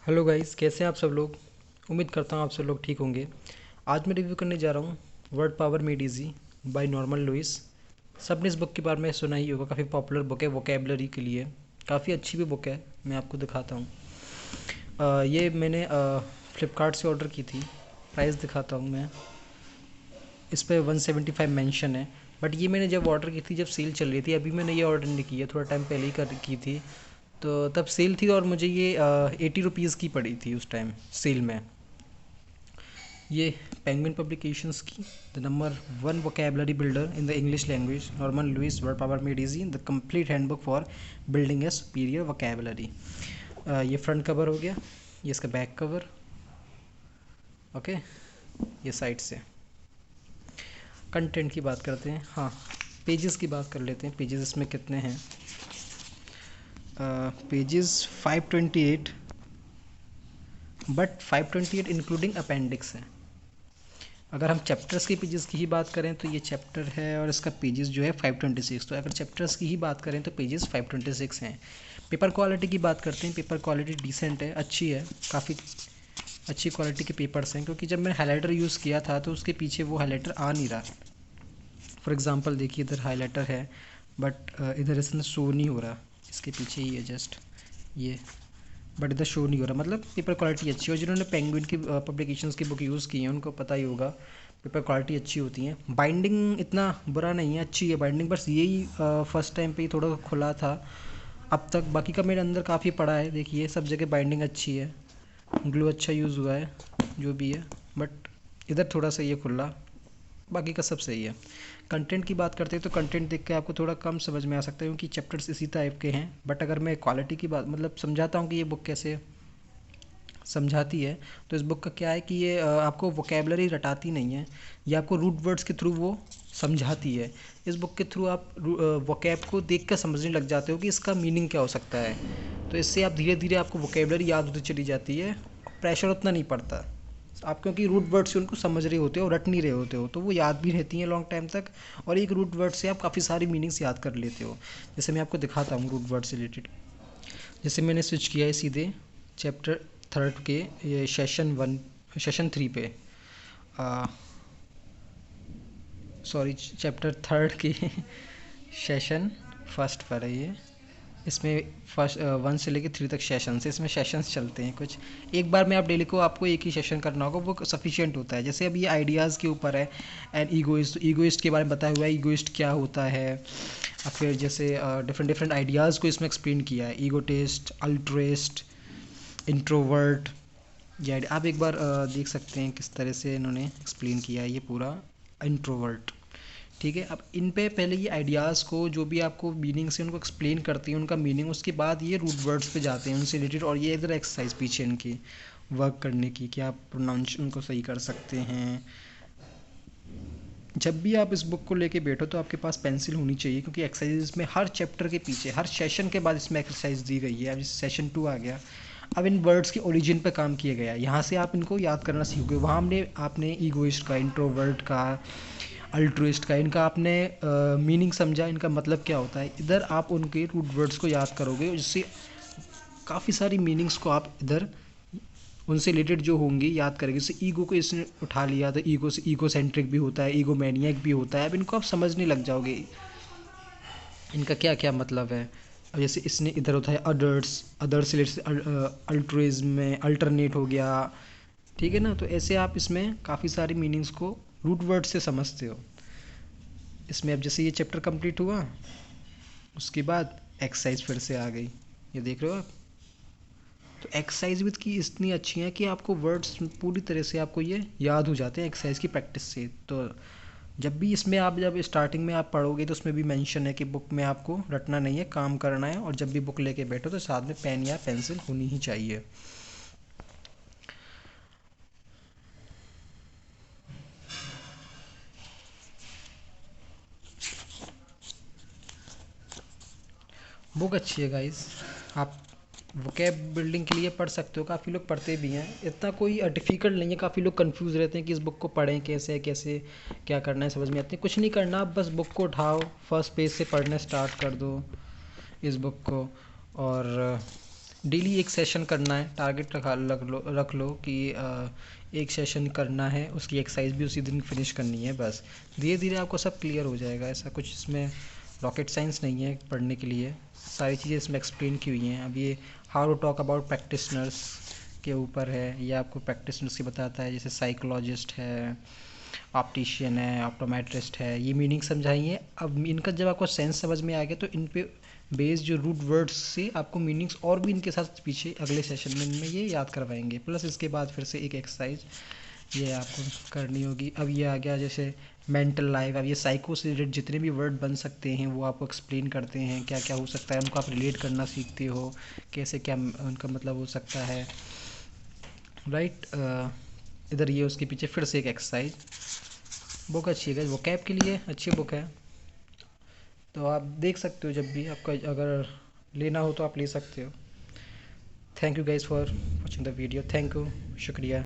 Hello guys, कैसे हैं आप सब लोग। उम्मीद करता हूँ आप सब लोग ठीक होंगे। आज मैं रिव्यू करने जा रहा हूँ word power made easy by Norman Lewis. सबने इस बुक के बारे में सुना ही होगा। काफ़ी पॉपुलर बुक है वोकेबलरी के लिए। काफ़ी अच्छी भी बुक है। मैं आपको दिखाता हूँ। ये मैंने फ़्लिपकार्ट से ऑर्डर की थी। प्राइस दिखाता हूँ मैं। इस पर 175 मेंशन है। बट ये मैंने जब ऑर्डर की थी जब सेल चल रही थी। अभी मैंने ये ऑर्डर नहीं किया, थोड़ा टाइम पहले ही कर की थी। तो तब सेल थी और मुझे ये 80 रुपीज़ की पड़ी थी उस टाइम सेल में। ये पेंगुइन पब्लिकेशंस की the number 1 vocabulary builder in the English language Norman Lewis word power made easy the complete handbook for building a superior vocabulary. ये फ्रंट कवर हो गया। ये इसका बैक कवर। ओके, ये side से। कंटेंट की बात करते हैं। हाँ, पेजेस की बात कर लेते हैं। पेजेस इसमें कितने हैं। पेजेस 528, बट 528 इंक्लूडिंग अपेंडिक्स है। अगर हम चैप्टर्स के पेजेस की ही बात करें तो ये चैप्टर है और इसका पेजेस जो है 526। तो अगर चैप्टर्स की ही बात करें तो पेजेस 526 हैं। पेपर क्वालिटी की बात करते हैं। पेपर क्वालिटी डिसेंट है, अच्छी है। काफ़ी अच्छी क्वालिटी के पेपर्स हैं, क्योंकि जब मैंने हाइलाइटर यूज़ किया था तो उसके पीछे वो हाइलाइटर आ नहीं रहा। फॉर एग्ज़ाम्पल देखिए, इधर हाइलाइटर है बट इधर इसमें शो नहीं हो रहा। इसके पीछे ही है जस्ट ये, बट इधर शो नहीं हो रहा। मतलब पेपर क्वालिटी अच्छी है। और जिन्होंने पेंगुइन की पब्लिकेशंस की बुक यूज़ की है उनको पता ही होगा पेपर क्वालिटी अच्छी होती है। बाइंडिंग इतना बुरा नहीं है, अच्छी है बाइंडिंग। बस यही फर्स्ट टाइम पे ही थोड़ा खुला था। अब तक बाकी का मेरे अंदर काफ़ी पड़ा है। देखिए सब जगह बाइंडिंग अच्छी है, ग्लू अच्छा यूज़ हुआ है जो भी है। बट इधर थोड़ा सा ये खुला, बाकी का सब सही है। कंटेंट की बात करते हैं तो कंटेंट देख के आपको थोड़ा कम समझ में आ सकता है, क्योंकि चैप्टर्स इसी टाइप के हैं। बट अगर मैं क्वालिटी की बात मतलब समझाता हूँ कि ये बुक कैसे समझाती है, तो इस बुक का क्या है कि ये आपको वोकेबलरी रटाती नहीं है। ये आपको रूट वर्ड्स के थ्रू वो समझाती है। इस बुक के थ्रू आप वोकेब को देख कर समझने लग जाते हो कि इसका मीनिंग क्या हो सकता है। तो इससे आप धीरे धीरे आपको वोकेबलरी याद होती चली जाती है। प्रेशर उतना नहीं पड़ता आप, क्योंकि रूट वर्ड से उनको समझ रहे होते हो, रट नहीं रहे होते हो, तो वो याद भी रहती हैं लॉन्ग टाइम तक। और एक रूट वर्ड से आप काफ़ी सारी मीनिंग्स याद कर लेते हो। जैसे मैं आपको दिखाता हूँ रूट वर्ड से रिलेटेड। जैसे मैंने स्विच किया है सीधे चैप्टर थर्ड के ये सेशन 3 पे। सॉरी, चैप्टर थर्ड के सेशन फर्स्ट पर है ये। इसमें फर्स्ट 1 से लेकर 3 तक सेशन है। इसमें सेशंस चलते हैं कुछ। एक बार में आप डेली को आपको एक ही सेशन करना होगा, वो सफिशिएंट होता है। जैसे अभी ये आइडियाज़ के ऊपर है एंड ईगोइस्ट। ईगोइस्ट के बारे में बताया हुआ है, ईगोइस्ट क्या होता है। और फिर जैसे डिफरेंट डिफरेंट आइडियाज़ को इसमें एक्सप्लेन किया है। Egotist, altruist, introvert. ये आप एक बार देख सकते हैं किस तरह से इन्होंने एक्सप्लेन किया है ये पूरा इंट्रोवर्ट। ठीक है, अब इन पे पहले ये आइडियाज़ को जो भी आपको मीनिंग से उनको एक्सप्लेन करती हैं उनका मीनिंग, उसके बाद ये रूट वर्ड्स पे जाते हैं उनसे रिलेटेड। और ये इधर एक्सरसाइज पीछे इनकी वर्क करने की कि आप प्रोनाउंस उनको सही कर सकते हैं। जब भी आप इस बुक को लेके बैठो तो आपके पास पेंसिल होनी चाहिए, क्योंकि एक्सरसाइज में हर चैप्टर के पीछे हर सेशन के बाद इसमें एक्सरसाइज दी गई है। अब जैसे सेशन 2 आ गया, अब इन वर्ड्स के ओरिजिन पर काम किया गया है। यहाँ से आप इनको याद करना सीखोगे। वहाँ हमने आपने ईगोइस्ट का, इंट्रोवर्ट का, अल्ट्रुइस्ट का, इनका आपने मीनिंग समझा, इनका मतलब क्या होता है। इधर आप उनके रूट वर्ड्स को याद करोगे, जिससे काफ़ी सारी मीनिंग्स को आप इधर उनसे रिलेटेड जो होंगे याद करेंगे। जैसे ईगो को इसने उठा लिया तो ईगो से ईगो सेंट्रिक भी होता है, ईगो मैनियक भी होता है। अब इनको आप समझने लग जाओगे इनका क्या क्या मतलब है। अब जैसे इसने इधर होता है अदर्स, अदर्स से अल्ट्रुइज्म में अल्टरनेट हो गया। ठीक है ना, तो ऐसे आप इसमें काफ़ी सारी मीनिंग्स को रूट वर्ड से समझते हो। इसमें अब जैसे ये चैप्टर कंप्लीट हुआ, उसके बाद एक्सरसाइज फिर से आ गई। ये देख रहे हो आप। तो एक्सरसाइज विद की इतनी अच्छी है कि आपको वर्ड्स पूरी तरह से आपको ये याद हो जाते हैं एक्सरसाइज की प्रैक्टिस से। तो जब भी इसमें आप जब स्टार्टिंग में आप पढ़ोगे तो उसमें भी मेंशन है कि बुक में आपको रटना नहीं है, काम करना है। और जब भी बुक लेके बैठो तो साथ में पेन या पेंसिल होनी ही चाहिए। बुक अच्छी है गाइस। आप वोकैब बिल्डिंग के लिए पढ़ सकते हो। काफ़ी लोग पढ़ते भी हैं, इतना कोई डिफ़िकल्ट नहीं है। काफ़ी लोग कंफ्यूज रहते हैं कि इस बुक को पढ़ें कैसे, कैसे क्या करना है, समझ में आते हैं। कुछ नहीं करना, आप बस बुक को उठाओ, फर्स्ट पेज से पढ़ने स्टार्ट कर दो इस बुक को। और डेली एक सेशन करना है, टारगेट रख लो कि एक सेशन करना है, उसकी एक्सरसाइज भी उसी दिन फिनिश करनी है। बस धीरे धीरे आपको सब क्लियर हो जाएगा। ऐसा कुछ इसमें रॉकेट साइंस नहीं है पढ़ने के लिए, सारी चीज़ें इसमें एक्सप्लेन की हुई हैं। अब ये how to talk about practitioners के ऊपर है, ये आपको प्रैक्टिशनर्स की बताता है, जैसे साइकोलॉजिस्ट है, ऑप्टिशियन है, ऑप्टोमेट्रिस्ट है, ये मीनिंग समझाइए। अब इनका जब आपको सेंस समझ में आ गया तो इन पे बेस्ड जो रूट वर्ड्स से आपको मीनिंग्स और भी इनके साथ पीछे अगले सेशन में इनमें ये याद करवाएंगे। प्लस इसके बाद फिर से एक एक्सरसाइज ये आपको करनी होगी। अब ये आ गया जैसे मेंटल लाइफ। अब ये साइको से रिलेटेड जितने भी वर्ड बन सकते हैं वो आपको एक्सप्लेन करते हैं, क्या क्या हो सकता है, उनको आप रिलेट करना सीखते हो, कैसे क्या उनका मतलब हो सकता है, राइट। इधर ये उसके पीछे फिर से एक एक्सरसाइज। बुक अच्छी है, वो कैब के लिए अच्छी बुक है, तो आप देख सकते हो जब भी आपका अगर लेना हो तो आप ले सकते हो। Thank you guys for watching the video. Thank you, शुक्रिया।